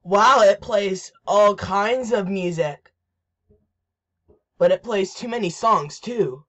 Wow, it plays all kinds of music, but it plays too many songs too.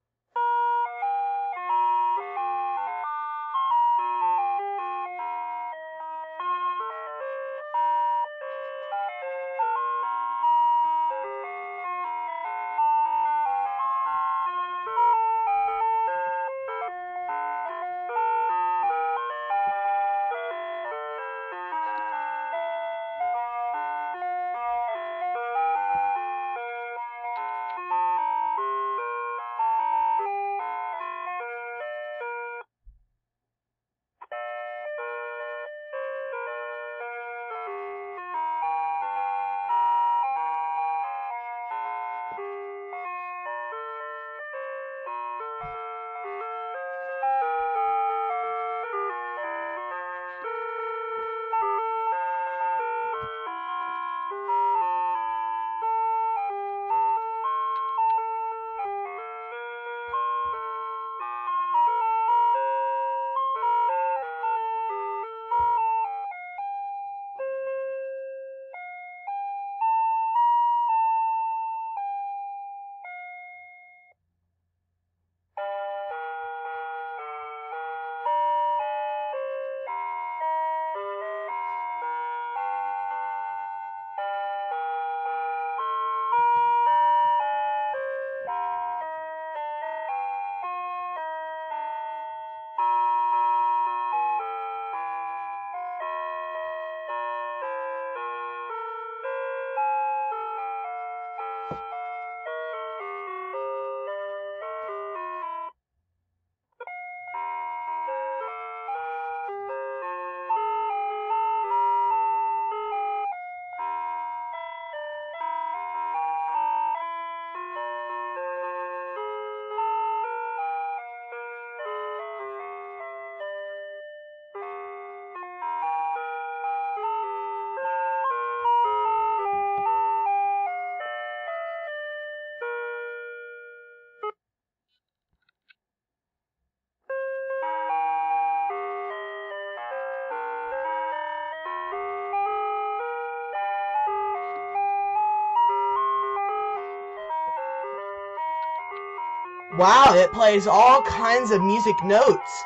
Wow, it plays all kinds of music notes.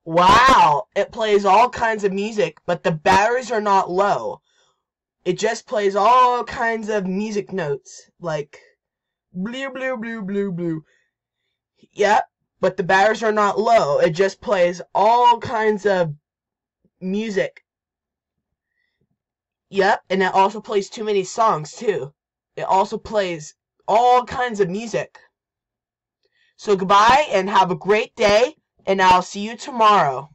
Wow, it plays all kinds of music, but the batteries are not low. It just plays all kinds of music notes, like blue, blue, blue, blue, blue. Yep, but the batteries are not low. It just plays all kinds of music. Yep, and it also plays too many songs, too. It also plays all kinds of music. So goodbye, and have a great day, and I'll see you tomorrow.